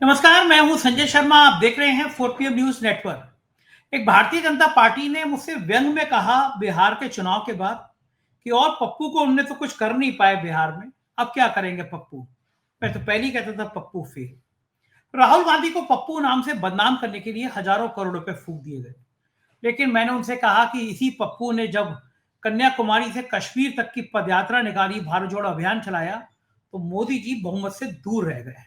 नमस्कार, मैं हूं संजय शर्मा। आप देख रहे हैं 4 PM न्यूज नेटवर्क। एक भारतीय जनता पार्टी ने मुझसे व्यंग में कहा बिहार के चुनाव के बाद कि और पप्पू को उनने तो कुछ कर नहीं पाए बिहार में, अब क्या करेंगे पप्पू। मैं तो पहले ही कहता था पप्पू फेल। राहुल गांधी को पप्पू नाम से बदनाम करने के लिए हजारों करोड़ रुपए फूंक दिए गए, लेकिन मैंने उनसे कहा कि इसी पप्पू ने जब कन्याकुमारी से कश्मीर तक की पदयात्रा निकाली, भारत जोड़ो अभियान चलाया, तो मोदी जी बहुमत से दूर रह गए।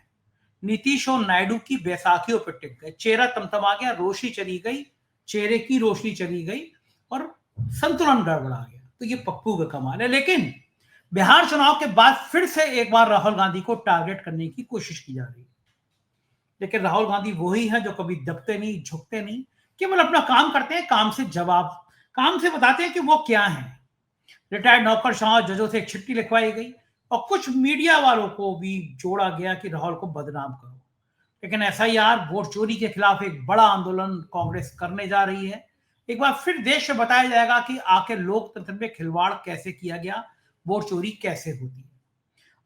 नीतीश और नायडू की बैसाखियों पर टिक गए, चेहरा तमतमा गया, रोशनी चली गई, चेहरे की रोशनी चली गई और संतुलन गड़बड़ा गया। तो ये पप्पू का कमाल है। लेकिन बिहार चुनाव के बाद फिर से एक बार राहुल गांधी को टारगेट करने की कोशिश की जा रही है। लेकिन राहुल गांधी वही है जो कभी दबते नहीं, झुकते नहीं, केवल अपना काम करते हैं, काम से बताते हैं कि वो क्या है। रिटायर्ड नौकरशाह जजों से एक चिट्ठी लिखवाई गई और कुछ मीडिया वालों को भी जोड़ा गया कि राहुल को बदनाम करो। लेकिन एसआईआर वोट चोरी के खिलाफ एक बड़ा आंदोलन कांग्रेस करने जा रही है। एक बार फिर देश में बताया जाएगा कि आखिर लोकतंत्र में खिलवाड़ कैसे किया गया, वोट चोरी कैसे होती है।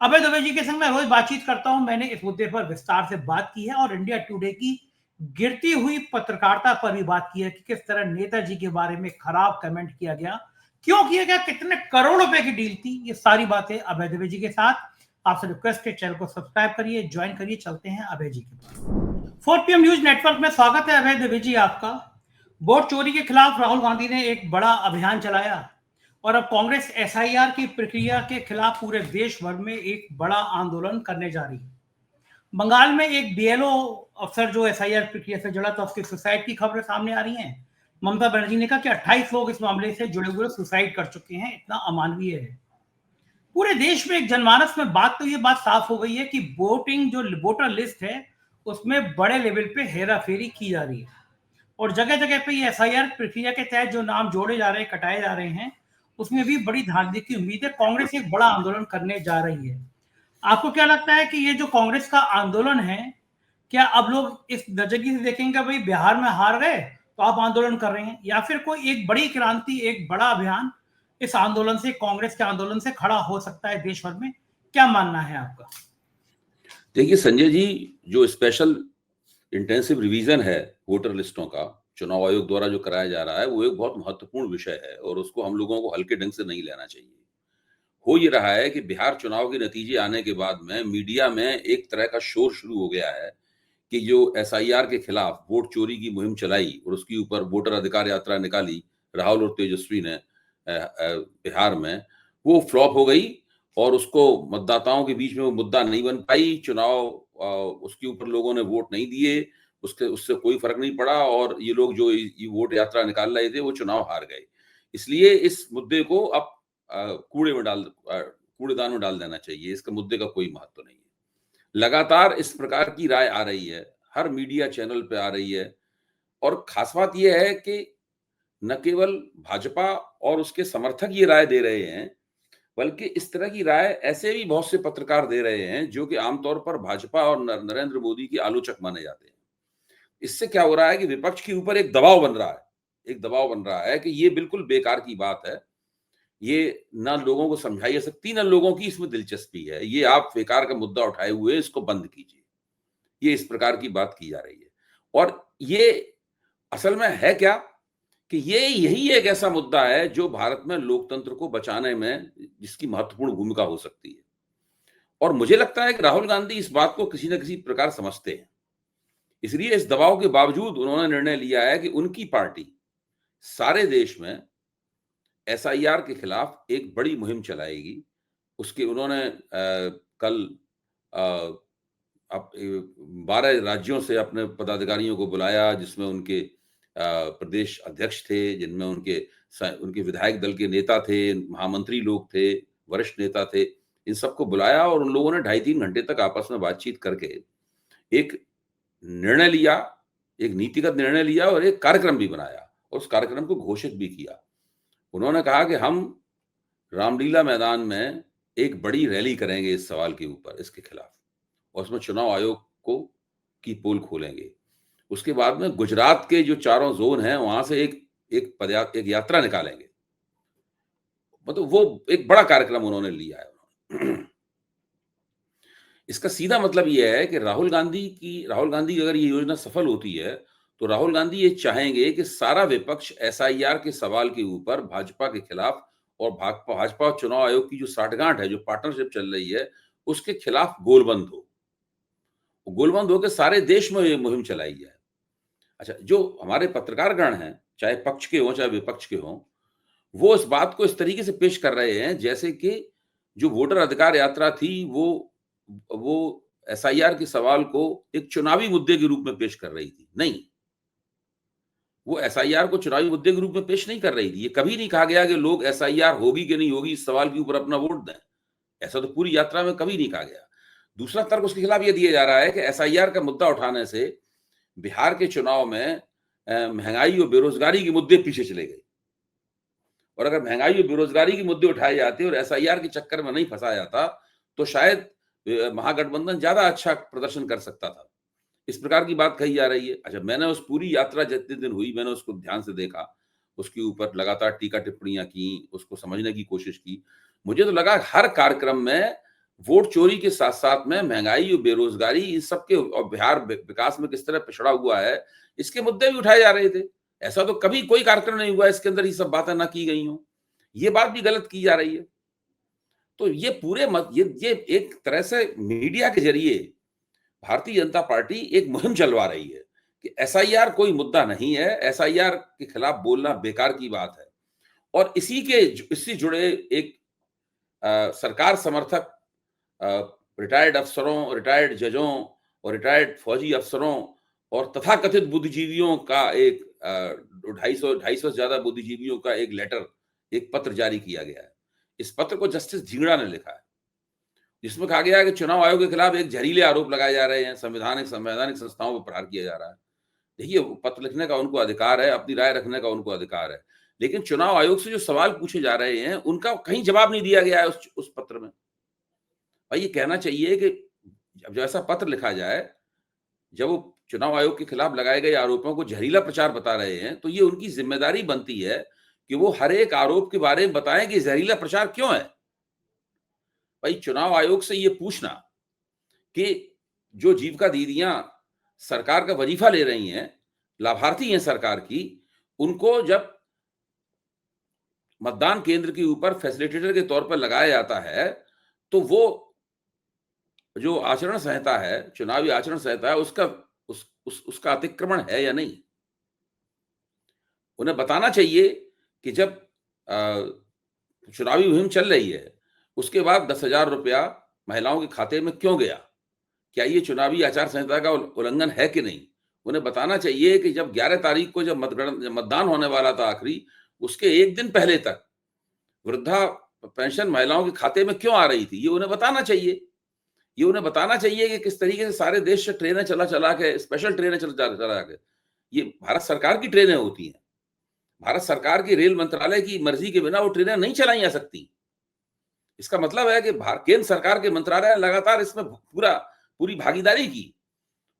अभय दुबे जी के संग मैं रोज बातचीत करता हूं। मैंने इस मुद्दे पर विस्तार से बात की है और इंडिया टुडे की गिरती हुई पत्रकारिता पर भी बात की है कि किस तरह नेताजी के बारे में खराब कमेंट किया गया, क्यों किया गया, कितने करोड़ रुपए की डील थी। ये सारी बातें अभय दुबे जी के साथ। आपसे रिक्वेस्ट है, चैनल को सब्सक्राइब करिए, ज्वाइन करिए। चलते हैं अभय जी के पास। 4 PM न्यूज नेटवर्क में स्वागत है अभय दुबे जी आपका। वोट चोरी के खिलाफ राहुल गांधी ने एक बड़ा अभियान चलाया और अब कांग्रेस एसआईआर की प्रक्रिया के खिलाफ पूरे देश भर में एक बड़ा आंदोलन करने जा रही है। बंगाल में एक बीएलओ अफसर जो एसआईआर प्रक्रिया से जुड़ा था, उसकी सुसाइड की खबरें सामने आ रही हैं। ममता बनर्जी ने कहा कि 28 लोग इस मामले से जुड़े हुए सुसाइड कर चुके हैं। इतना अमानवीय है। पूरे देश में एक जनमानस में बात, तो ये बात साफ हो गई है कि वोटिंग जो वोटर लिस्ट है उसमें बड़े लेवल पे हेरा फेरी की जा रही है और जगह जगह पे ये एसआईआर प्रक्रिया के तहत जो नाम जोड़े जा रहे हैं, कटाए जा रहे हैं, उसमें भी बड़ी धांधली की उम्मीद है। कांग्रेस एक बड़ा आंदोलन करने जा रही है। आपको क्या लगता है कि ये जो कांग्रेस का आंदोलन है, क्या अब लोग इस नजरिए से देखेंगे भाई बिहार में हार गए तो आप आंदोलन कर रहे हैं, या फिर कोई एक बड़ी क्रांति, एक बड़ा अभियान इस आंदोलन से, कांग्रेस के आंदोलन से खड़ा हो सकता है देश भर में? क्या मानना है आपका? देखिए संजय जी, जो स्पेशल इंटेंसिव रिवीजन है वोटर लिस्टों का चुनाव आयोग द्वारा जो कराया जा रहा है, वो एक बहुत महत्वपूर्ण विषय है और उसको हम लोगों को हल्के ढंग से नहीं लेना चाहिए। हो ये रहा है कि बिहार चुनाव के नतीजे आने के बाद में मीडिया में एक तरह का शोर शुरू हो गया है कि जो एसआईआर के खिलाफ वोट चोरी की मुहिम चलाई और उसके ऊपर वोटर अधिकार यात्रा निकाली राहुल और तेजस्वी ने बिहार में, वो फ्लॉप हो गई और उसको मतदाताओं के बीच में वो मुद्दा नहीं बन पाई। चुनाव उसके ऊपर लोगों ने वोट नहीं दिए, उसके उससे कोई फर्क नहीं पड़ा और ये लोग जो ये वोट यात्रा निकाल रहे थे वो चुनाव हार गए। इसलिए इस मुद्दे को अब कूड़ेदान में डाल देना चाहिए। इसका मुद्दे का कोई महत्व नहीं है। लगातार इस प्रकार की राय आ रही है, हर मीडिया चैनल पे आ रही है और खास बात यह है कि न केवल भाजपा और उसके समर्थक ये राय दे रहे हैं, बल्कि इस तरह की राय ऐसे भी बहुत से पत्रकार दे रहे हैं जो कि आमतौर पर भाजपा और नरेंद्र मोदी के आलोचक माने जाते हैं। इससे क्या हो रहा है कि विपक्ष के ऊपर एक दबाव बन रहा है, एक दबाव बन रहा है कि ये बिल्कुल बेकार की बात है। ये ना लोगों को समझाई जा सकती, ना लोगों की इसमें दिलचस्पी है। ये आप बेकार का मुद्दा उठाए हुए इसको बंद कीजिए। ये इस प्रकार की बात की जा रही है और ये असल में है क्या कि ये यही एक ऐसा मुद्दा है जो भारत में लोकतंत्र को बचाने में जिसकी महत्वपूर्ण भूमिका हो सकती है और मुझे लगता है कि राहुल गांधी इस बात को किसी न किसी प्रकार समझते हैं। इसलिए इस दबाव के बावजूद उन्होंने निर्णय लिया है कि उनकी पार्टी सारे देश में एसआईआर के खिलाफ एक बड़ी मुहिम चलाएगी। उसके उन्होंने कल अ, 12 राज्यों से अपने पदाधिकारियों को बुलाया, जिसमें उनके प्रदेश अध्यक्ष थे, जिनमें उनके विधायक दल के नेता थे, महामंत्री लोग थे, वरिष्ठ नेता थे। इन सबको बुलाया और उन लोगों ने 2.5-3 घंटे तक आपस में बातचीत करके एक निर्णय लिया, एक नीतिगत निर्णय लिया और एक कार्यक्रम भी बनाया और उस कार्यक्रम को घोषित भी किया। उन्होंने कहा कि हम रामलीला मैदान में एक बड़ी रैली करेंगे इस सवाल के ऊपर, इसके खिलाफ, और उसमें चुनाव आयोग को की पोल खोलेंगे। उसके बाद में गुजरात के जो चारों जोन हैं वहां से एक यात्रा निकालेंगे। मतलब वो एक बड़ा कार्यक्रम उन्होंने लिया है। इसका सीधा मतलब ये है कि राहुल गांधी अगर ये योजना सफल होती है, तो राहुल गांधी ये चाहेंगे कि सारा विपक्ष एसआईआर के सवाल के ऊपर भाजपा के खिलाफ और भाजपा और चुनाव आयोग की जो साठगांठ है, जो पार्टनरशिप चल रही है, उसके खिलाफ गोलबंद हो। गोलबंद होकर सारे देश में ये मुहिम चलाई जाए। अच्छा, जो हमारे पत्रकारगण हैं, चाहे पक्ष के हों, चाहे विपक्ष के हों, वो इस बात को इस तरीके से पेश कर रहे हैं जैसे कि जो वोटर अधिकार यात्रा थी, वो एसआईआर के सवाल को एक चुनावी मुद्दे के रूप में पेश कर रही थी। नहीं, वो एसआईआर को चुनावी मुद्दे के रूप में पेश नहीं कर रही थी। ये कभी नहीं कहा गया कि लोग एसआईआर होगी कि नहीं होगी इस सवाल के ऊपर अपना वोट दें। ऐसा तो पूरी यात्रा में कभी नहीं कहा गया। दूसरा तर्क उसके खिलाफ ये दिया जा रहा है कि एसआईआर का मुद्दा उठाने से बिहार के चुनाव में महंगाई और बेरोजगारी के मुद्दे पीछे चले गए, और अगर महंगाई और बेरोजगारी के मुद्दे उठाए जाते और एसआईआर के चक्कर में नहीं फंसा जाता, तो शायद महागठबंधन ज्यादा अच्छा प्रदर्शन कर सकता था। इस प्रकार की बात कही जा रही है। अच्छा, मैंने उस पूरी यात्रा जितने दिन हुई, मैंने उसको ध्यान से देखा, उसके ऊपर लगातार टीका टिप्पणियां की, उसको समझने की कोशिश की। मुझे तो लगा हर कार्यक्रम में वोट चोरी के साथ साथ में महंगाई और बेरोजगारी, इन सबके और बिहार विकास में किस तरह पिछड़ा हुआ है, इसके मुद्दे भी उठाए जा रहे थे। ऐसा तो कभी कोई कार्यक्रम नहीं हुआ इसके अंदर ये सब बातें ना की गई हों। ये बात भी गलत की जा रही है। तो ये पूरे ये एक तरह से मीडिया के जरिए भारतीय जनता पार्टी एक मुहिम चलवा रही है कि एसआईआर कोई मुद्दा नहीं है, एसआईआर के खिलाफ बोलना बेकार की बात है। और इससे जुड़े एक सरकार समर्थक रिटायर्ड अफसरों, रिटायर्ड जजों और रिटायर्ड फौजी अफसरों और तथाकथित बुद्धिजीवियों का एक 250 से ज्यादा बुद्धिजीवियों का एक लेटर, एक पत्र जारी किया गया है। इस पत्र को जस्टिस झिंगड़ा ने लिखा है, जिसमें कहा गया है कि चुनाव आयोग के खिलाफ एक जहरीले आरोप लगाए जा रहे हैं, संवैधानिक संस्थाओं पर प्रहार किया जा रहा है। देखिए, पत्र लिखने का उनको अधिकार है, अपनी राय रखने का उनको अधिकार है, लेकिन चुनाव आयोग से जो सवाल पूछे जा रहे हैं उनका कहीं जवाब नहीं दिया गया है उस पत्र में। भाई, ये कहना चाहिए कि जब ऐसा पत्र लिखा जाए, जब वो चुनाव आयोग के खिलाफ लगाए गए आरोपों को जहरीला प्रचार बता रहे हैं, तो ये उनकी जिम्मेदारी बनती है कि वो हर एक आरोप के बारे में बताएं कि जहरीला प्रचार क्यों है। भाई, चुनाव आयोग से ये पूछना कि जो जीविका दीदियां सरकार का वजीफा ले रही हैं, लाभार्थी हैं सरकार की, उनको जब मतदान केंद्र के ऊपर फैसिलिटेटर के तौर पर लगाया जाता है, तो वो जो आचरण संहिता है, चुनावी आचरण संहिता है, उसका अतिक्रमण है या नहीं। उन्हें बताना चाहिए कि जब चुनावी मुहिम चल रही है, उसके बाद 10,000 रुपया महिलाओं के खाते में क्यों गया? क्या ये चुनावी आचार संहिता का उल्लंघन है कि नहीं? उन्हें बताना चाहिए कि जब 11 तारीख को जब मतदान होने वाला था आखिरी, उसके एक दिन पहले तक वृद्धा पेंशन महिलाओं के खाते में क्यों आ रही थी, ये उन्हें बताना चाहिए। ये उन्हें बताना चाहिए कि किस तरीके से सारे देश से ट्रेनें चला के, स्पेशल ट्रेनें चला के, ये भारत सरकार की ट्रेनें होती हैं। भारत सरकार की रेल मंत्रालय की मर्जी के बिना वो ट्रेनें नहीं चलाई जा सकती। इसका मतलब है कि केंद्र सरकार के मंत्रालय लगातार इसमें पूरी भागीदारी की,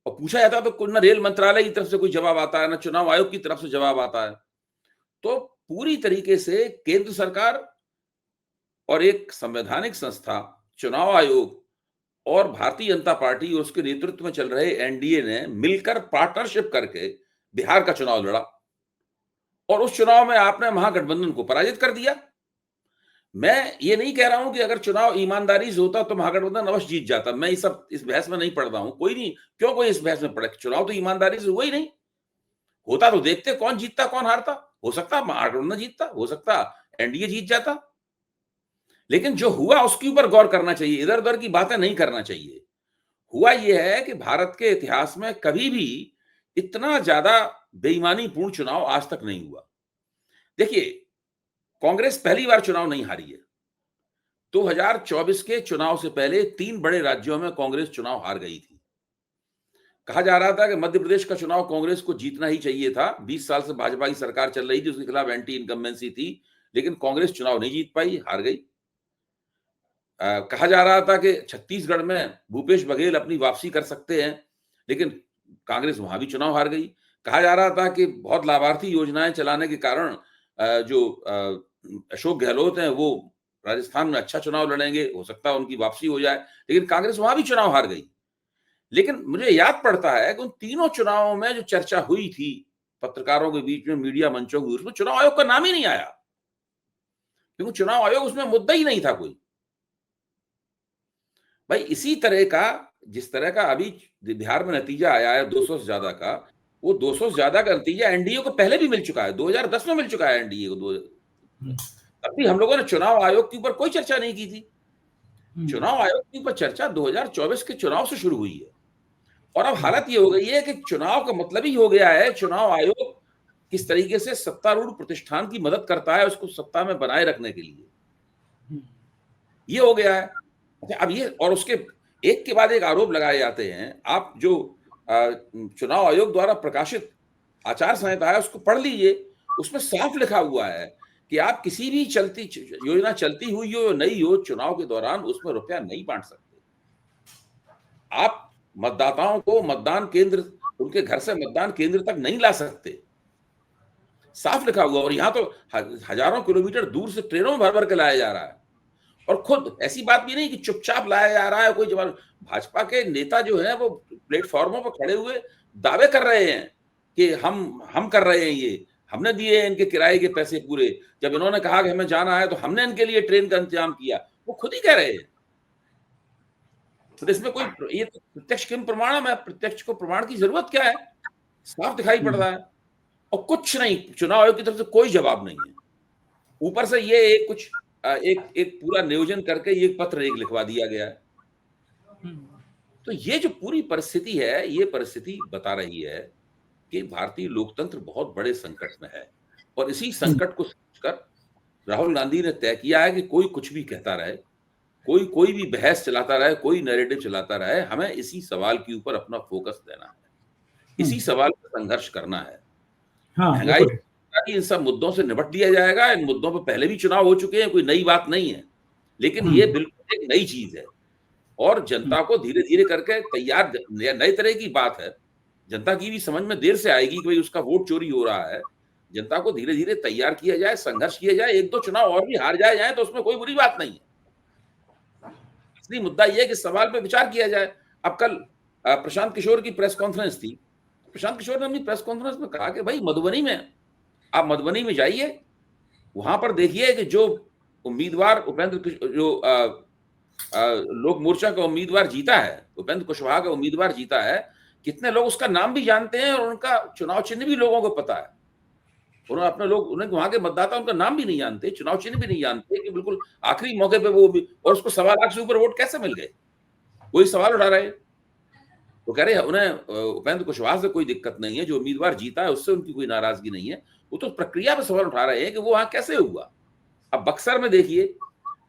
और पूछा जाता तो न रेल मंत्रालय की तरफ से कोई जवाब आता है, न चुनाव आयोग की तरफ से जवाब आता है। तो पूरी तरीके से केंद्र सरकार और एक संवैधानिक संस्था चुनाव आयोग और भारतीय जनता पार्टी और उसके नेतृत्व में चल रहे एनडीए ने मिलकर पार्टनरशिप करके बिहार का चुनाव लड़ा, और उस चुनाव में आपने महागठबंधन को पराजित कर दिया। मैं ये नहीं कह रहा हूं कि अगर चुनाव ईमानदारी से होता तो महागठबंधन अवश्य जीत जाता। मैं इस बहस में नहीं पड़ रहा हूं, कोई नहीं, क्यों कोई इस बहस में पड़े? चुनाव तो ईमानदारी से हुआ ही नहीं। होता तो देखते कौन जीतता कौन हारता। हो सकता महागठबंधन जीतता, हो सकता एनडीए जीत जाता, लेकिन जो हुआ उसके ऊपर गौर करना चाहिए, इधर उधर की बातें नहीं करना चाहिए। हुआ यह है कि भारत के इतिहास में कभी भी इतना ज्यादा बेईमानीपूर्ण चुनाव आज तक नहीं हुआ। देखिए, कांग्रेस पहली बार चुनाव नहीं हारी है। 2024 के चुनाव से पहले 3 बड़े राज्यों में कांग्रेस चुनाव हार गई थी। कहा जा रहा था कि मध्य प्रदेश का चुनाव कांग्रेस को जीतना ही चाहिए था। 20 साल से भाजपा की सरकार चल रही थी, उसके खिलाफ एंटी इनकम्बेंसी थी, लेकिन कांग्रेस चुनाव नहीं जीत पाई, हार गई। कहा जा रहा था कि छत्तीसगढ़ में भूपेश बघेल अपनी वापसी कर सकते हैं, लेकिन कांग्रेस वहां भी चुनाव हार गई। कहा जा रहा था कि बहुत लाभार्थी योजनाएं चलाने के कारण जो अशोक गहलोत हैं वो राजस्थान में अच्छा चुनाव लड़ेंगे, हो सकता है उनकी वापसी हो जाए, लेकिन कांग्रेस वहां भी चुनाव हार गई। लेकिन मुझे याद पड़ता है कि उन तीनों चुनावों में जो चर्चा हुई थी पत्रकारों के बीच में, मीडिया मंचों के, उसमें चुनाव आयोग का नाम ही नहीं आया, क्योंकि चुनाव आयोग उसमें मुद्दा ही नहीं था कोई। भाई इसी तरह का, जिस तरह का अभी बिहार में नतीजा आया है 200 से ज्यादा का, वो 200 से ज्यादा का नतीजा एनडीए को पहले भी मिल चुका है, 2010 में मिल चुका है एनडीए को। तब भी हम लोगों ने चुनाव आयोग के ऊपर कोई चर्चा नहीं की थी। चुनाव आयोग के ऊपर चर्चा 2024 के चुनाव से शुरू हुई है, और अब हालत ये हो गई है कि चुनाव का मतलब ही हो गया है चुनाव आयोग किस तरीके से सत्तारूढ़ प्रतिष्ठान की मदद करता है उसको सत्ता में बनाए रखने के लिए, ये हो गया है। अब ये, और उसके एक के बाद एक आरोप लगाए जाते हैं। आप जो चुनाव आयोग द्वारा प्रकाशित आचार संहिता है उसको पढ़ लीजिए, उसमें साफ लिखा हुआ है कि आप किसी भी योजना चलती हुई हो नई हो, चुनाव के दौरान उसमें रुपया नहीं बांट सकते। आप मतदाताओं को मतदान केंद्र, उनके घर से मतदान केंद्र तक नहीं ला सकते, साफ लिखा हुआ। और यहाँ तो हजारों किलोमीटर दूर से ट्रेनों में भर भर के लाया जा रहा है, और खुद ऐसी बात भी नहीं कि चुपचाप लाया जा रहा है कोई जवाब। भाजपा के नेता जो है वो प्लेटफॉर्मों पर खड़े हुए दावे कर रहे हैं कि हम कर रहे हैं, ये हमने दिए हैं इनके किराए के पैसे पूरे, जब इन्होंने कहा कि हमें जाना है तो हमने इनके लिए ट्रेन का इंतजाम किया, वो खुद ही कह रहे हैं। तो इसमें कोई, ये तो प्रत्यक्ष किम प्रमाणम है, प्रत्यक्ष को प्रमाण की जरूरत क्या है, साफ दिखाई पड़ रहा है। और कुछ नहीं, चुनाव आयोग की तरफ से कोई जवाब नहीं है। ऊपर से ये एक पूरा नियोजन करके ये पत्र एक लिखवा दिया गया है। तो ये जो पूरी परिस्थिति है, ये परिस्थिति बता रही है कि भारतीय लोकतंत्र बहुत बड़े संकट में है, और इसी संकट को सोचकर राहुल गांधी ने तय किया है कि कोई कुछ भी कहता रहे, कोई भी बहस चलाता रहे, कोई नैरेटिव चलाता रहे, हमें इसी सवाल के ऊपर अपना फोकस देना है, इसी सवाल पर संघर्ष करना है। महंगाई, इन सब मुद्दों से निपट लिया जाएगा। इन मुद्दों पर पहले भी चुनाव हो चुके हैं, कोई नई बात नहीं है, लेकिन ये बिल्कुल एक नई चीज है, और जनता को धीरे धीरे करके तैयार, नई तरह की बात है। जनता की भी समझ में देर से आएगी कि भाई उसका वोट चोरी हो रहा है। जनता को धीरे धीरे तैयार किया जाए, संघर्ष किया जाए, एक दो चुनाव और भी हार जाए तो उसमें कोई बुरी बात नहीं है। असली मुद्दा यह है कि सवाल पे विचार किया जाए। अब कल प्रशांत किशोर की प्रेस कॉन्फ्रेंस थी, प्रशांत किशोर ने अपनी प्रेस कॉन्फ्रेंस में कहा कि भाई मधुबनी में, आप मधुबनी में जाइए, वहां पर देखिए कि जो उम्मीदवार लोक मोर्चा का उम्मीदवार जीता है, उपेंद्र कुशवाहा का उम्मीदवार जीता है, कितने लोग उसका नाम भी जानते हैं और उनका चुनाव चिन्ह भी लोगों को पता है। उन्होंने अपने लोग, उन्हें वहां के मतदाता उनका नाम भी नहीं जानते, चुनाव चिन्ह भी नहीं जानते, कि बिल्कुल आखिरी मौके पे वो भी, और उसको 1.25 लाख से ऊपर वोट कैसे मिल गए, वही सवाल उठा रहे हैं। वो कह रहे हैं उन्हें उपेंद्र कुशवाहा से कोई दिक्कत नहीं है, जो उम्मीदवार जीता है उससे उनकी कोई नाराजगी नहीं है, वो तो प्रक्रिया पे सवाल उठा रहे हैं कि वो वहां कैसे हुआ। अब बक्सर में देखिए,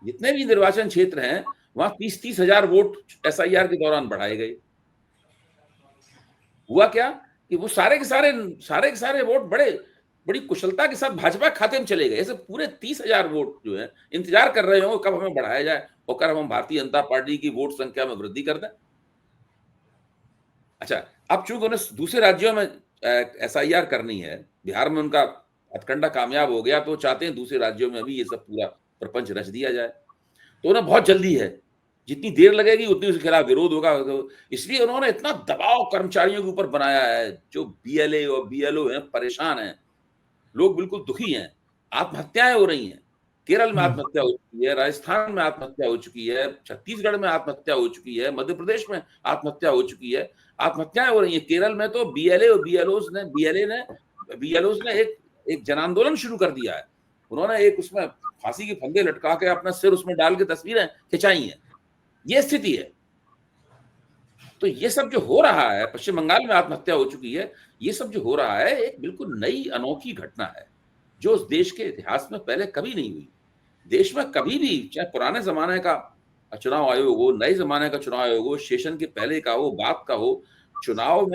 जितने भी निर्वाचन क्षेत्र हैं वहां 30-30 हजार वोट SIR के दौरान बढ़ाए गए। हुआ क्या कि वो सारे के सारे वोट बड़ी कुशलता के साथ भाजपा खाते में चले गए। ऐसे पूरे 30 हजार वोट जो है इंतजार कर रहे हो कब हमें बढ़ाया जाए और कब हम भारतीय जनता पार्टी की वोट संख्या में वृद्धि कर दें। अच्छा, अब चूंकि उन्हें दूसरे राज्यों में SIR करनी है, बिहार में उनका हथकंडा कामयाब हो गया, तो चाहते हैं दूसरे राज्यों में भी ये सब पूरा प्रपंच रच दिया जाए। तो उन्हें बहुत जल्दी है, जितनी देर लगेगी उतनी उसके खिलाफ विरोध होगा। तो इसलिए उन्होंने इतना दबाव कर्मचारियों के ऊपर बनाया है। जो BLA और BLO हैं परेशान हैं, लोग बिल्कुल दुखी हैं, आत्महत्याएं हो रही हैं। केरल में आत्महत्या हो चुकी है, राजस्थान में आत्महत्या हो चुकी है, छत्तीसगढ़ में आत्महत्या हो चुकी है, मध्य प्रदेश में आत्महत्या हो चुकी है, आत्महत्याएं हो रही हैं। केरल में तो BLA और BLOs ने एक जन आंदोलन शुरू कर दिया है। उन्होंने एक उसमें फांसी के फंदे लटका के अपना सिर उसमें डाल के तस्वीरें खिंचाई हैं। ये स्थिति है। तो ये सब जो हो रहा है, पश्चिम बंगाल में आत्महत्या हो चुकी है, ये सब जो हो रहा है एक बिल्कुल नई अनोखी घटना है, जो उस देश के इतिहास में पहले कभी नहीं हुई। देश में कभी भी, चाहे पुराने जमाने का चुनाव आयोग हो, नए जमाने का चुनाव आयोग हो, सेशन के पहले का हो, बाद का हो, चुनाव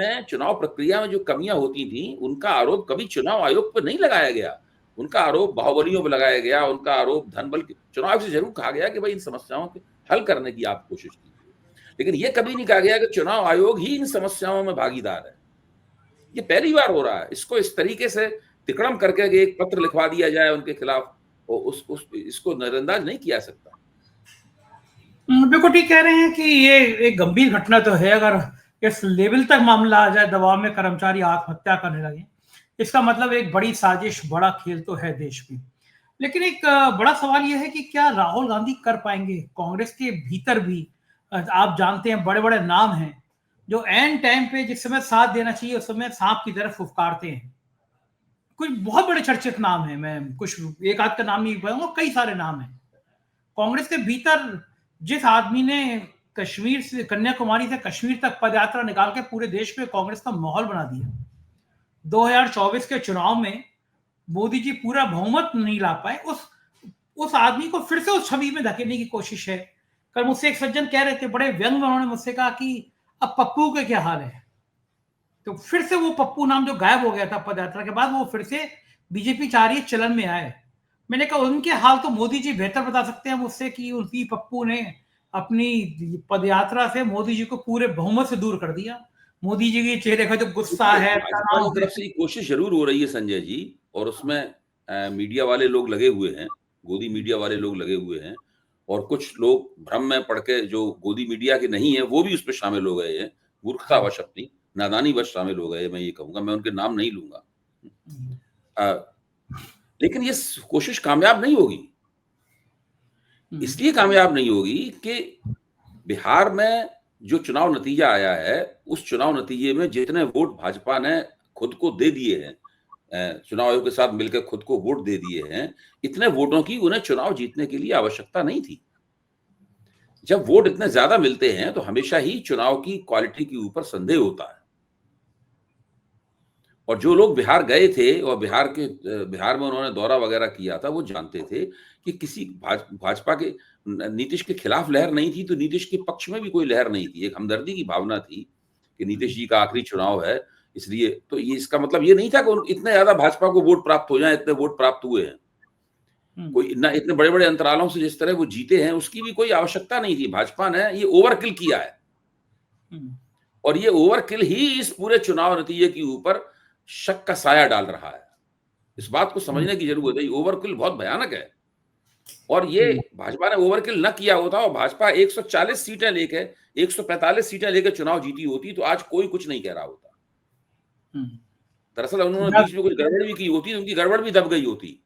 प्रक्रिया में जो कमियां होती थी, उनका आरोप कभी चुनाव आयोग पर नहीं लगाया गया। उनका आरोप बाहुबलियों पर लगाया गया, उनका आरोप धनबल के। चुनाव आयोग से जरूर कहा गया कि भाई इन समस्याओं के हल करने की आप कोशिश कीजिए, लेकिन यह कभी नहीं कहा गया कि चुनाव आयोग ही इन समस्याओं में भागीदार है। ये पहली बार हो रहा है। इसको इस तरीके से तिकड़म करके एक पत्र लिखवा दिया जाए उनके खिलाफ, उस इसको नजरअंदाज नहीं किया जा सकता। बिल्कुल ठीक कह रहे हैं कि ये एक गंभीर घटना तो है। अगर इस लेवल तक मामला आ जाए, दबाव में कर्मचारी आत्महत्या करने लगे, इसका मतलब एक बड़ी साजिश, बड़ा खेल तो है देश में। लेकिन एक बड़ा सवाल यह है कि क्या राहुल गांधी कर पाएंगे? कांग्रेस के भीतर भी आप जानते हैं बड़े बड़े नाम हैं जो एन टाइम पे जिस समय साथ देना चाहिए उस समय सांप की तरफ फुफकारते हैं। कुछ बहुत बड़े चर्चित नाम हैं, मैं कुछ एक आध का नाम नहीं बताऊंगा, कई सारे नाम हैं कांग्रेस के भीतर। जिस आदमी ने कश्मीर से, कन्याकुमारी से कश्मीर तक पदयात्रा निकाल के पूरे देश में कांग्रेस का माहौल बना दिया, 2024 के चुनाव में मोदी जी पूरा बहुमत नहीं ला पाए, उस आदमी को फिर से उस छवि में धकेलने की कोशिश है। कल मुझसे एक सज्जन कह रहे थे, बड़े व्यंग में उन्होंने मुझसे कहा कि अब पप्पू के क्या हाल है। तो फिर से वो पप्पू नाम जो गायब हो गया था पदयात्रा के बाद, वो फिर से बीजेपी चाह रही है चलन में आए। मैंने कहा उनके हाल तो मोदी जी बेहतर बता सकते हैं मुझसे कि उनकी पप्पू ने अपनी पदयात्रा से मोदी जी को पूरे बहुमत से दूर कर दिया। मोदी जी के चेहरे का जो गुस्सा है, भाजपा की तनाव तरफ है। से ये कोशिश जरूर हो रही है संजय जी, और उसमें मीडिया वाले लोग लगे हुए हैं, गोदी मीडिया वाले लोग लगे हुए हैं, और कुछ लोग भ्रम में पड़ के जो गोदी मीडिया के नहीं है वो भी उसमें शामिल हो गए हैं, मूर्खतावश अपनी नादानीवश शामिल हो गए, मैं ये कहूंगा, मैं उनके नाम नहीं लूंगा। लेकिन ये कोशिश कामयाब नहीं होगी। इसलिए कामयाब नहीं होगी कि बिहार में जो चुनाव नतीजा आया है, उस चुनाव नतीजे में जितने वोट भाजपा ने खुद को दे दिए हैं, चुनाव आयोग के साथ मिलकर खुद को वोट दे दिए हैं, इतने वोटों की उन्हें चुनाव जीतने के लिए आवश्यकता नहीं थी। जब वोट इतने ज्यादा मिलते हैं तो हमेशा ही चुनाव की क्वालिटी के ऊपर संदेह होता है। और जो लोग बिहार गए थे और बिहार में उन्होंने दौरा वगैरह किया था, वो जानते थे कि किसी भाजपा के, नीतीश के खिलाफ लहर नहीं थी तो नीतीश के पक्ष में भी कोई लहर नहीं थी। एक हमदर्दी की भावना थी कि नीतीश जी का आखिरी चुनाव है, इसलिए तो ये, इसका मतलब ये नहीं था कि इतने ज्यादा भाजपा को वोट प्राप्त हो जाए, इतने वोट प्राप्त हुए हैं। कोई ना इतने बड़े बड़े अंतरालों से जिस तरह वो जीते हैं उसकी भी कोई आवश्यकता नहीं थी। भाजपा ने ये ओवरकिल किया है, और ये ओवरकिल ही इस पूरे चुनाव नतीजे के ऊपर शक का साया डाल रहा है। इस बात को समझने की जरूरत है, ओवरकिल बहुत भयानक है। और ये भाजपा ने ओवरकिल न किया होता और भाजपा 140 सीटें लेके, 145 सीटें लेकर चुनाव जीती होती तो आज कोई कुछ नहीं कह रहा होता। दरअसल उन्होंने बीच में कुछ गड़बड़ भी की होती, उनकी गड़बड़ भी दब गई होती।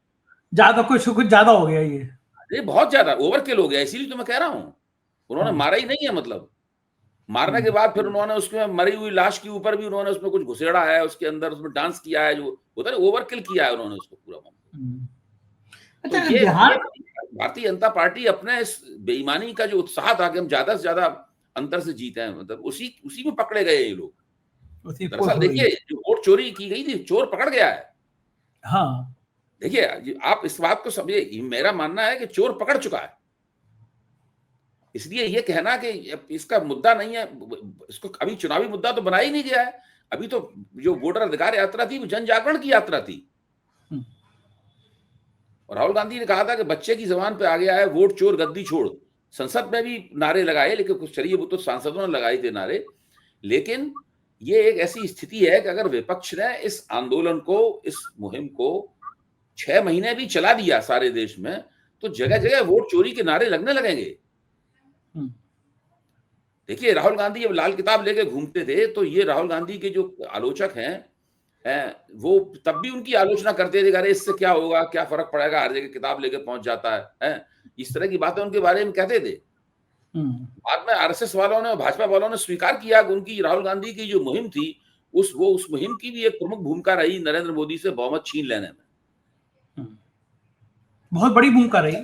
ज्यादा कुछ ज्यादा हो गया, ये बहुत ज्यादा ओवरकिल हो गया, इसीलिए तो मैं कह रहा हूं। उन्होंने मारा ही नहीं है, मतलब मारने के बाद फिर उन्होंने उसके मरी हुई लाश के ऊपर भी उन्होंने उसमें कुछ घुसेड़ा है, उसके अंदर उसमें डांस किया है, जो होता है ओवरकिल किया है उन्होंने उसको पूरा मामला। तो ये भारतीय जनता पार्टी अपने इस बेईमानी का जो उत्साह था कि हम ज्यादा से ज्यादा अंतर से जीते हैं, मतलब उसी में पकड़े गए ये लोग। दरअसल देखिए, जो वोट चोरी की गई थी, चोर पकड़ गया है। हाँ, देखिए आप इस बात को समझिए, मेरा मानना है कि चोर पकड़ चुका है। इसलिए ये कहना कि इसका मुद्दा नहीं है, इसको अभी चुनावी मुद्दा तो बना ही नहीं गया है। अभी तो जो वोटर अधिकार यात्रा थी वो जन जागरण की यात्रा थी। और राहुल गांधी ने कहा था कि बच्चे की जबान पे आ गया है वोट चोर गद्दी छोड़। संसद में भी नारे लगाए, लेकिन कुछ चलिए वो तो सांसदों ने लगाए थे नारे। लेकिन ये एक ऐसी स्थिति है कि अगर विपक्ष ने इस आंदोलन को, इस मुहिम को 6 महीने भी चला दिया सारे देश में, तो जगह जगह वोट चोरी के नारे लगने लगेंगे। देखिए, राहुल गांधी जब लाल किताब लेके घूमते थे तो ये राहुल गांधी के जो आलोचक हैं वो तब भी उनकी आलोचना करते थे, अरे इससे क्या होगा, क्या फर्क पड़ेगा, हर जगह किताब लेके पहुंच जाता है, इस तरह की बातें उनके बारे में कहते थे। बाद में आरएसएस वालों ने, भाजपा वालों ने स्वीकार किया कि उनकी राहुल गांधी की जो मुहिम थी, उस मुहिम की भी एक प्रमुख भूमिका रही नरेंद्र मोदी से बहुमत छीन लेने में। बहुत बड़ी भूमिका रही।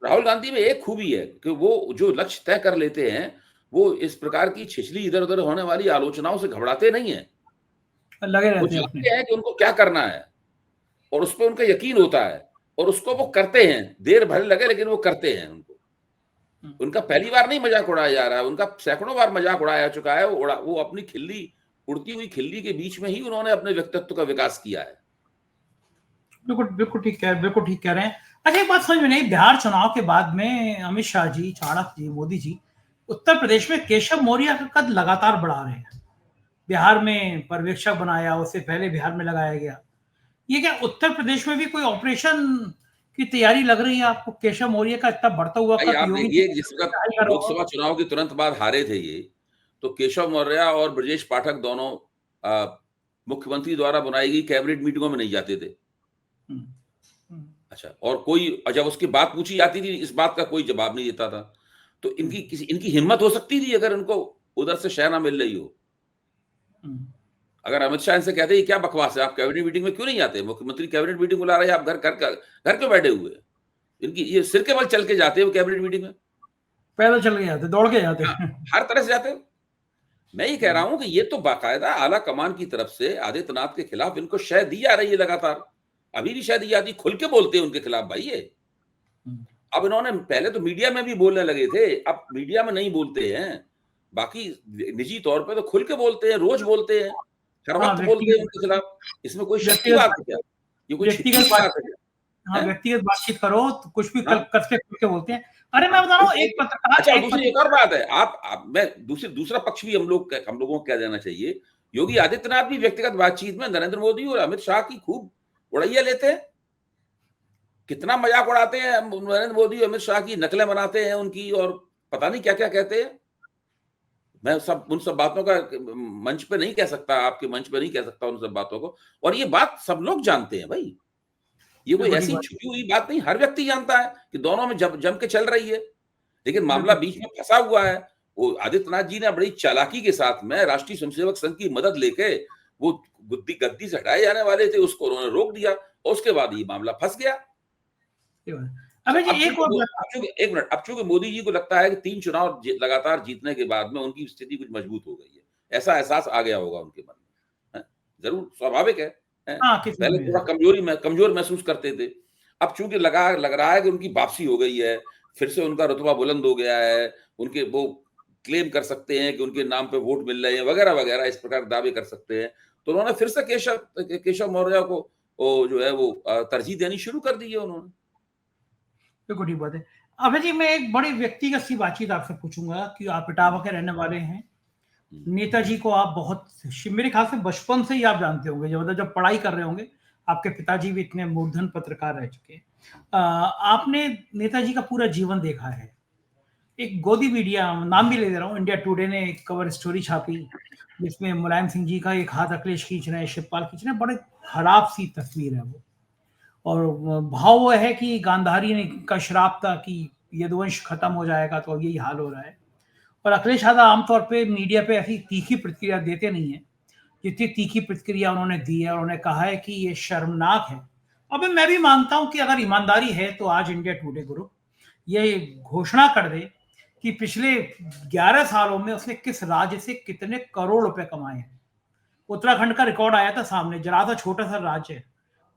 राहुल गांधी में एक खूबी है कि वो जो लक्ष्य तय कर लेते हैं, वो इस प्रकार की छिछली इधर उधर होने वाली आलोचनाओं से घबराते नहीं है। लगे रहते वो जानते हैं कि उनको क्या करना है और उस पर उनका यकीन होता है, और उसको वो करते हैं, देर भले लगे लेकिन वो करते हैं। उनका पहली बार नहीं मजाक उड़ाया जा रहा है, उनका सैकड़ों बार मजाक उड़ाया चुका है। वो अपनी खिल्ली, उड़ती हुई खिल्ली के बीच में ही उन्होंने अपने व्यक्तित्व का विकास किया है। बिल्कुल ठीक कह रहे हैं। अच्छा, एक बात समझ में नहीं, बिहार चुनाव के बाद में अमित शाह जी, चाणक्य जी, मोदी जी उत्तर प्रदेश में केशव मौर्य का कद लगातार बढ़ा रहे हैं। बिहार में पर्यवेक्षक बनाया, उससे पहले बिहार में लगाया गया। ये क्या उत्तर प्रदेश में भी कोई ऑपरेशन की तैयारी लग रही है आपको? केशव मौर्य का इतना बढ़ता हुआ भाई कद, आप योगी देखिए, जिस वक्त क्या ही कर रहा होगा? लोकसभा चुनाव के तुरंत बाद हारे थे ये, तो केशव मौर्य और ब्रजेश पाठक दोनों मुख्यमंत्री द्वारा बुलाई गई कैबिनेट मीटिंगों में नहीं जाते थे। हम्म, हम्म, अच्छा, और जब उसकी बात पूछी जाती थी, इस बात का कोई जवाब नहीं देता था। तो इनकी हिम्मत हो सकती थी अगर इनको उधर से शह ना मिल रही हो। हम्म, अगर अमित शाह इनसे कहते ये क्या बकवास है, आप कैबिनेट मीटिंग में क्यों नहीं आते? मुख्यमंत्री कैबिनेट मीटिंग बुला रहे हैं, आप घर क्यों बैठे हुए? इनकी ये सिर के बल चल के जाते हो कैबिनेट मीटिंग में। पैदल चल के जाते, दौड़ के जाते। हाँ, हर तरह से जाते हो। मैं ये कह रहा हूं कि ये तो बाकायदा आला कमान की तरफ से आदित्यनाथ के खिलाफ इनको शह दी जा रही है लगातार। अभी भी शह दी जाती, खुल के बोलते हैं उनके खिलाफ भाई ये। अब इन्होंने पहले तो मीडिया में भी बोलने लगे थे, अब मीडिया में नहीं बोलते हैं, बाकी निजी तौर पे तो खुल के बोलते हैं, रोज बोलते हैं, हर हाँ, वक्त बोलते हैं उनके खिलाफ। इसमें कोई शक की व्यक्तिगत बात है क्या? ये कोई छिपी व्यक्तिगत हुई बात है बातचीत, क्या? हाँ, हैं? व्यक्तिगत बातचीत करो तो कुछ भी हाँ, करके खुल के बोलते हैं। अरे मैं हाँ, बता रहा हूँ, एक अच्छा, और दूसरी एक और बात है, आप मैं दूसरा पक्ष भी हम लोगों को कह देना चाहिए। योगी आदित्यनाथ भी व्यक्तिगत बातचीत में नरेंद्र मोदी और अमित शाह की खूब उड़ैया लेते हैं। कितना मजाक उड़ाते हैं नरेंद्र मोदी, अमित शाह की नकलें बनाते हैं उनकी, और पता नहीं क्या क्या कहते हैं। मैं उन सब बातों का मंच पे नहीं कह सकता, आपके मंच पे नहीं कह सकता उन सब बातों को। और ये बात सब लोग जानते हैं भाई, ये कोई बड़ी ऐसी बात, छुपी हुई बात नहीं, हर व्यक्ति जानता है कि दोनों में जम के चल रही है। लेकिन मामला बिल्कुल बीच में फंसा हुआ है। वो आदित्यनाथ जी ने बड़ी चालाकी के साथ में राष्ट्रीय स्वयंसेवक संघ की मदद लेके वो गद्दी से हटाए जाने वाले थे, उसको उन्होंने रोक दिया, और उसके बाद ये मामला फंस गया। ये बात। अबे जी, एक और बात। एक मिनट, अब चूंकि मोदी जी को लगता है कि 3 चुनाव लगातार जीतने के बाद में उनकी स्थिति कुछ मजबूत हो गई है, ऐसा एहसास आ गया होगा उनके मन में, जरूर स्वाभाविक है, हाँ, किसी पहले में थोड़ा कमजोर महसूस करते थे। अब चूंकि लग रहा है कि उनकी वापसी हो गई है, फिर से उनका रुतबा बुलंद हो गया है, उनके वो क्लेम कर सकते हैं कि उनके नाम पे वोट मिल रहे हैं, वगैरह वगैरह, इस प्रकार दावे कर सकते हैं। तो उन्होंने फिर से केशव मौर्य को वो जो है वो तरजीह देनी शुरू कर दी है उन्होंने। बिल्कुल ठीक बात है। अबे जी, मैं एक बड़ी व्यक्तिगत सी बातचीत आपसे पूछूंगा कि आप इटावा के रहने वाले हैं। नेताजी को आप बहुत, मेरे ख्याल से बचपन से ही आप जानते होंगे, जब पढ़ाई कर रहे होंगे, आपके पिताजी भी इतने मूर्धन पत्रकार रह चुके हैं। आपने नेताजी का पूरा जीवन देखा है। एक गोदी मीडिया, नाम भी ले दे रहा हूँ, इंडिया टुडे ने एक कवर स्टोरी छापी जिसमें मुलायम सिंह जी का एक हाथ अखिलेश खींच रहे हैं, शिवपाल खींच रहे हैं, बड़े खराब सी तस्वीर है वो। और भाव वो है कि गांधारी ने का श्राप था कि यदुवंश खत्म हो जाएगा, तो अब यही हाल हो रहा है। और अखिलेश यादव आमतौर पे मीडिया पे ऐसी तीखी प्रतिक्रिया देते नहीं है जितनी तीखी प्रतिक्रिया उन्होंने दी है, और उन्होंने कहा है कि ये शर्मनाक है। अब मैं भी मानता हूं कि अगर ईमानदारी है तो आज इंडिया टुडे ग्रुप ये घोषणा कर दे कि पिछले 11 सालों में उसने किस राज्य से कितने करोड़ रुपए कमाए हैं। उत्तराखंड का रिकॉर्ड आया था सामने, जरा सा छोटा सा राज्य है,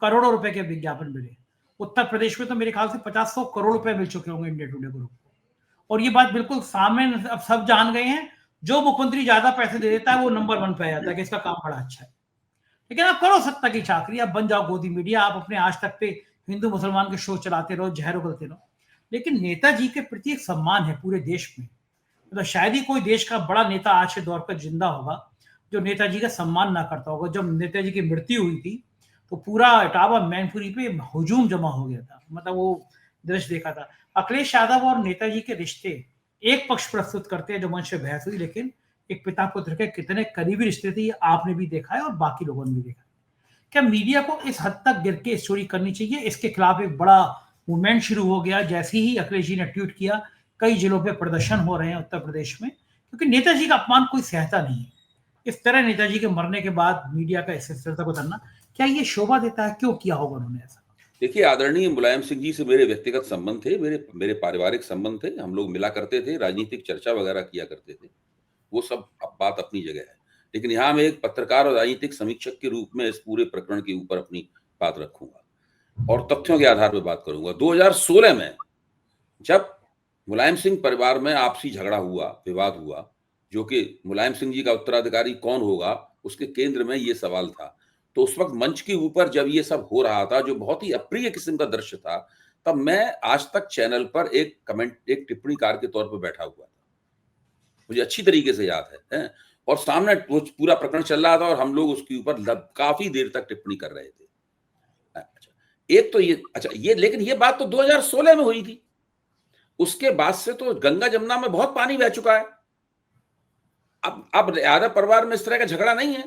करोड़ों रुपए के विज्ञापन मिले। उत्तर प्रदेश में तो मेरे ख्याल से 50-100 करोड़ रुपए मिल चुके होंगे इंडिया टुडे ग्रुप को। और ये बात बिल्कुल सामने, अब सब जान गए हैं, जो मुख्यमंत्री ज्यादा पैसे दे देता है वो नंबर 1 पे आ जाता है कि इसका काम बड़ा अच्छा है। लेकिन आप करो सत्ता की चाकरी, आप बन जाओ गोदी मीडिया, आप अपने आज तक पे हिंदू मुसलमान के शो चलाते रहो, जहर उगलते रहो। लेकिन नेताजी के प्रति एक सम्मान है पूरे देश में। मतलब शायद ही कोई देश का बड़ा नेता आज के दौर पर जिंदा होगा जो नेताजी का सम्मान ना करता होगा। जब नेताजी की मृत्यु हुई थी तो पूरा इटावा मैनपुरी पे हुजूम जमा हो गया था, मतलब वो दृश्य देखा था। अखिलेश यादव और नेताजी के रिश्ते एक पक्ष प्रस्तुत करते हैं जो मंच पे बहस हुई, लेकिन एक पिता पुत्र के कितने करीबी रिश्ते थे ये आपने भी देखा है और बाकी लोगों ने भी देखा है। क्या मीडिया को इस हद तक गिर के स्टोरी करनी चाहिए? इसके खिलाफ एक बड़ा मूवमेंट शुरू हो गया जैसे ही अखिलेश जी ने ट्वीट किया। कई जिलों पे प्रदर्शन हो रहे हैं उत्तर प्रदेश में, क्योंकि नेताजी का अपमान कोई सहता नहीं है। इस तरह नेताजी के मरने के बाद मीडिया का इस स्तर तक उतरना, क्या ये शोभा देता है? क्यों किया होगा उन्होंने ऐसा? देखिए, आदरणीय मुलायम सिंह जी से मेरे व्यक्तिगत संबंध थे, मेरे मेरे पारिवारिक संबंध थे, हम लोग मिला करते थे, राजनीतिक चर्चा वगैरह किया करते थे। वो सब बात अपनी जगह है। लेकिन यहाँ मैं एक पत्रकार और राजनीतिक समीक्षक के रूप में इस पूरे प्रकरण के ऊपर अपनी बात रखूंगा और तथ्यों के आधार पर बात करूंगा। 2016 में जब मुलायम सिंह परिवार में आपसी झगड़ा हुआ, विवाद हुआ, जो कि मुलायम सिंह जी का उत्तराधिकारी कौन होगा, उसके केंद्र में ये सवाल था। तो उस वक्त मंच के ऊपर जब ये सब हो रहा था, जो बहुत ही अप्रिय किस्म का दृश्य था, तब मैं आज तक चैनल पर एक टिप्पणीकार के तौर पर बैठा हुआ था। मुझे अच्छी तरीके से याद है? और सामने वो पूरा प्रकरण चल रहा था और हम लोग उसके ऊपर काफी देर तक टिप्पणी कर रहे थे। अच्छा, एक तो ये, अच्छा ये, लेकिन ये बात तो 2016 में हुई थी, उसके बाद से तो गंगा जमुना में बहुत पानी बह चुका है। अब यादव परिवार में इस तरह का झगड़ा नहीं है।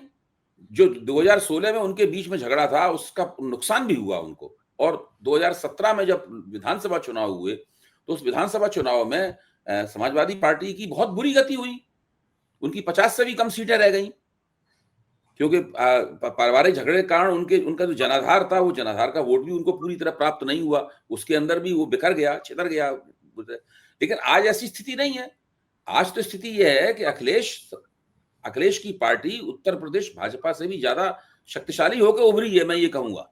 जो 2016 में उनके बीच में झगड़ा था उसका नुकसान भी हुआ उनको, और 2017 में जब विधानसभा चुनाव हुए तो उस विधानसभा चुनाव में समाजवादी पार्टी की बहुत बुरी गति हुई, उनकी 50 से भी कम सीटें रह गई, क्योंकि पारिवारिक झगड़े के कारण उनका जो जनाधार था, वो जनाधार का वोट भी उनको पूरी तरह प्राप्त नहीं हुआ, उसके अंदर भी वो बिखर गया, छितर गया। लेकिन आज ऐसी स्थिति नहीं है। आज तो स्थिति यह है कि अखिलेश की पार्टी उत्तर प्रदेश भाजपा से भी ज्यादा शक्तिशाली होकर उभरी है, मैं ये कहूंगा।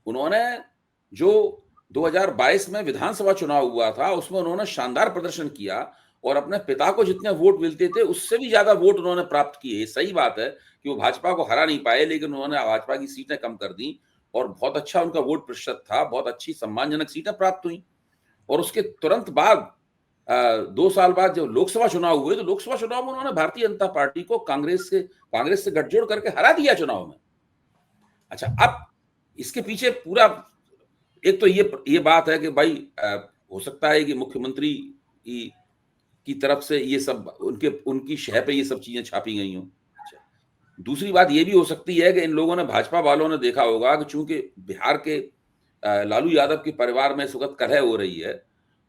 उन्होंने जो 2022 में विधानसभा चुनाव हुआ था उसमें उन्होंने शानदार प्रदर्शन किया, और अपने पिता को जितने वोट मिलते थे उससे भी ज्यादा वोट उन्होंने प्राप्त किए। सही बात है कि वो भाजपा को हरा नहीं पाए, लेकिन उन्होंने भाजपा की सीटें कम कर दी और बहुत अच्छा उनका वोट प्रतिशत था, बहुत अच्छी सम्मानजनक सीटें प्राप्त हुई। और उसके तुरंत बाद 2 साल बाद जब लोकसभा चुनाव हुए तो लोकसभा चुनाव में उन्होंने भारतीय जनता पार्टी को कांग्रेस से गठजोड़ करके हरा दिया चुनाव में। अच्छा, अब इसके पीछे पूरा एक तो ये बात है कि भाई हो सकता है कि मुख्यमंत्री की तरफ से ये सब उनकी शह पे ये सब चीजें छापी गई हों। अच्छा, दूसरी बात ये भी हो सकती है कि इन लोगों ने, भाजपा वालों ने देखा होगा कि चूंकि बिहार के लालू यादव के परिवार में इस वक्त कलह हो रही है,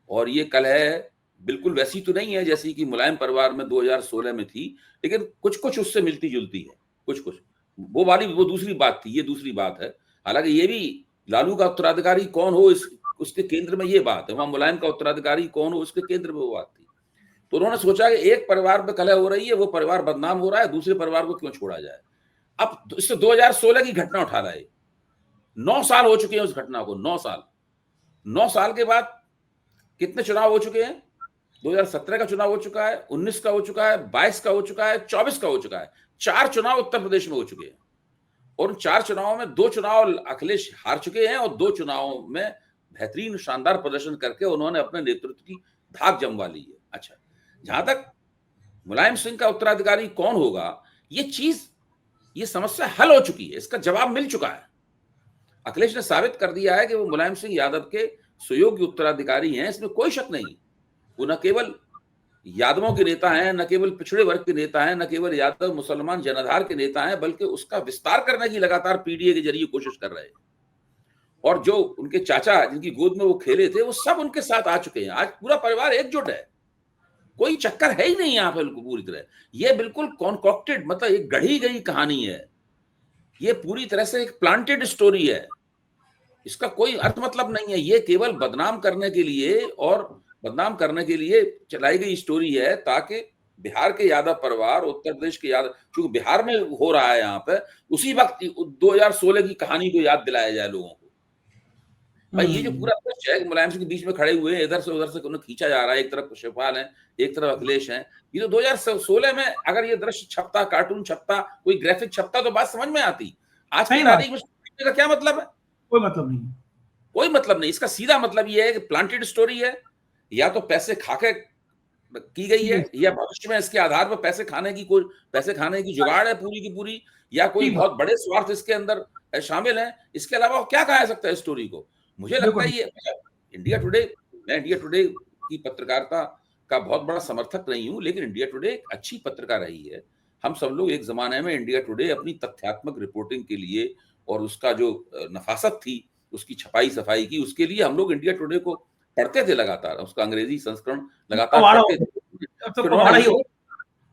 और ये कलह बिल्कुल वैसी तो नहीं है जैसी कि मुलायम परिवार में 2016 में थी, लेकिन कुछ कुछ उससे मिलती जुलती है, कुछ कुछ वो दूसरी बात थी, ये दूसरी बात है। हालांकि ये भी लालू का उत्तराधिकारी कौन हो उसके केंद्र में ये बात है, वहां मुलायम का उत्तराधिकारी कौन हो उसके केंद्र में वो बात थी। तो उन्होंने सोचा कि एक परिवार में कलह हो रही है, वो परिवार बदनाम हो रहा है, दूसरे परिवार को क्यों छोड़ा जाए। अब इससे 2016 की घटना उठा रहा है, 9 साल हो चुके हैं उस घटना को, 9 साल के बाद कितने चुनाव हो चुके हैं? 2017 का चुनाव हो चुका है, 19 का हो चुका है, 22 का हो चुका है, 24 का हो चुका है। 4 चुनाव उत्तर प्रदेश में हो चुके हैं, और उन 4 चुनावों में 2 चुनाव अखिलेश हार चुके हैं, और 2 चुनावों में बेहतरीन शानदार प्रदर्शन करके उन्होंने अपने नेतृत्व की धाक जमवा ली है। अच्छा, जहां तक मुलायम सिंह का उत्तराधिकारी कौन होगा, ये समस्या हल हो चुकी है, इसका जवाब मिल चुका है। अखिलेश ने साबित कर दिया है कि वो मुलायम सिंह यादव के सुयोग्य उत्तराधिकारी हैं, इसमें कोई शक नहीं। वो न केवल यादवों के नेता हैं, न केवल पिछड़े वर्ग के नेता हैं, न केवल यादव मुसलमान जनाधार के नेता हैं, बल्कि उसका विस्तार करने की लगातार पीडीए के जरिए कोशिश कर रहे हैं। और जो उनके चाचा जिनकी गोद में वो खेले थे, वो सब उनके साथ आ चुके हैं। आज पूरा परिवार एकजुट है, कोई चक्कर है ही नहीं यहाँ पे पूरी तरह। ये बिल्कुल कॉन्कॉक्टेड, मतलब एक गढ़ी गई कहानी है, ये पूरी तरह से एक प्लांटेड स्टोरी है, इसका कोई अर्थ मतलब नहीं है। ये केवल बदनाम करने के लिए चलाई गई स्टोरी है, ताकि बिहार के यादव परिवार, उत्तर प्रदेश के यादव, क्योंकि बिहार में हो रहा है यहाँ पे, उसी वक्त 2016 की कहानी को याद दिलाया जाए लोगों को। भाई ये जो पूरा दृश्य है, मुलायम सिंह के बीच में खड़े हुए हैं, इधर से उधर से उन्हें खींचा जा रहा है, एक तरफ शिवपाल है, एक तरफ अखिलेश है। ये तो 2016 में अगर ये दृश्य छपता, कार्टून छपता, कोई ग्राफिक छपता, तो बात समझ में आती। आज की तारीख में का क्या मतलब है? कोई मतलब नहीं, कोई मतलब नहीं। इसका सीधा मतलब ये है कि प्लांटेड स्टोरी है, या तो पैसे खाके की गई है, या भविष्य में इसके आधार पर पैसे खाने की जुगाड़ है पूरी की पूरी, या कोई बहुत बड़े स्वार्थ इसके अंदर शामिल है। इसके अलावा क्या कहा जा सकता है स्टोरी को? मुझे लगता है ये इंडिया टुडे, मैं इंडिया टुडे की पत्रकारिता का बहुत बड़ा समर्थक नहीं हूं, लेकिन इंडिया टुडे एक अच्छी पत्रकार रही है। हम सब लोग एक जमाने में इंडिया टुडे अपनी तथ्यात्मक रिपोर्टिंग के लिए, और उसका जो नफासत थी उसकी छपाई सफाई की, उसके लिए हम लोग इंडिया टुडे को पढ़ते थे लगातार, उसका अंग्रेजी संस्करण लगातार पढ़ते थे।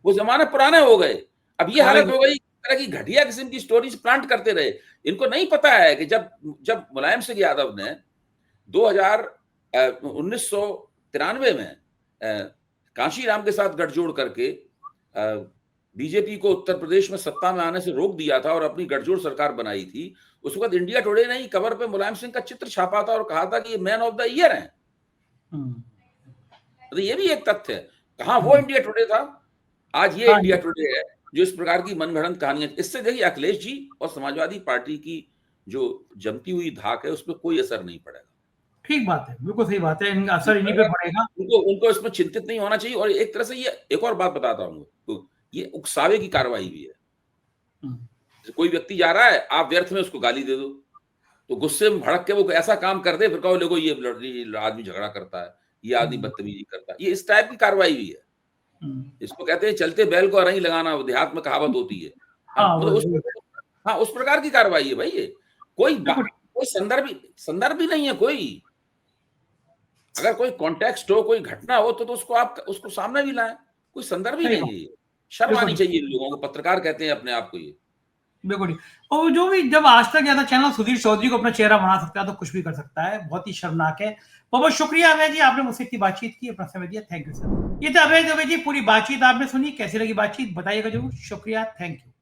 वो जमाने पुराने हो गए, अब ये हालत हो गई, तरह की घटिया किस्म की स्टोरीज प्लांट करते रहे। इनको नहीं पता है कि जब मुलायम सिंह यादव ने 1993 में कांशीराम के साथ गठजोड़ करके बीजेपी को उत्तर प्रदेश में सत्ता में आने से रोक दिया था और अपनी गठजोड़ सरकार बनाई थी, उस वक्त इंडिया टुडे ने ही कवर पे मुलायम सिंह का चित्र छापा था और कहा था कि ये मैन ऑफ द ईयर हैं। तो ये भी एक तथ्य है। कहां वो इंडिया टुडे था, आज ये इंडिया टुडे है जो इस प्रकार की मनगढ़ंत कहानियां। इससे देखिए अखिलेश जी और समाजवादी पार्टी की जो जमती हुई धाक है उस पर कोई असर नहीं पड़ेगा। ठीक बात है, बिल्कुल सही बात है, इनका असर इन्हीं पे पड़ेगा। उनको इसमें चिंतित नहीं होना चाहिए। और एक तरह से ये एक और बात बताता हूँ, तो ये उकसावे की कार्रवाई भी है। कोई व्यक्ति जा रहा है, आप व्यर्थ में उसको गाली दे दो, तो गुस्से में भड़क के वो ऐसा काम कर दे, फिर कहो देखो ये आदमी झगड़ा करता है, ये आदमी बदतमीजी करता है। ये इस टाइप की कार्रवाई भी है। इसको कहते हैं चलते बैल को अरही लगाना, देहात में कहावत होती है। हाँ, मतलब उस प्रकार की कार्रवाई है भाई ये। कोई संदर्भ ही नहीं है कोई। अगर कोई कॉन्टेक्स्ट हो, कोई घटना हो तो उसको आप उसको सामने भी लाएं। कोई संदर्भ ही नहीं है। शर्म आनी चाहिए इन लोगों को, पत्रकार कहते हैं अपने आप को ये। बिल्कुल। और जो भी जब आज तक ज्यादा चैनल सुधीर चौधरी को अपना चेहरा बना सकता है तो कुछ भी कर सकता है, बहुत ही शर्मनाक है। बहुत बहुत शुक्रिया अभय जी, आपने मुझसे इतनी बातचीत की, अपना समय दिया, थैंक यू सर। ये था अभय दवे जी, पूरी बातचीत आपने सुनी, कैसी लगी बातचीत बताइएगा जरूर। शुक्रिया, थैंक यू।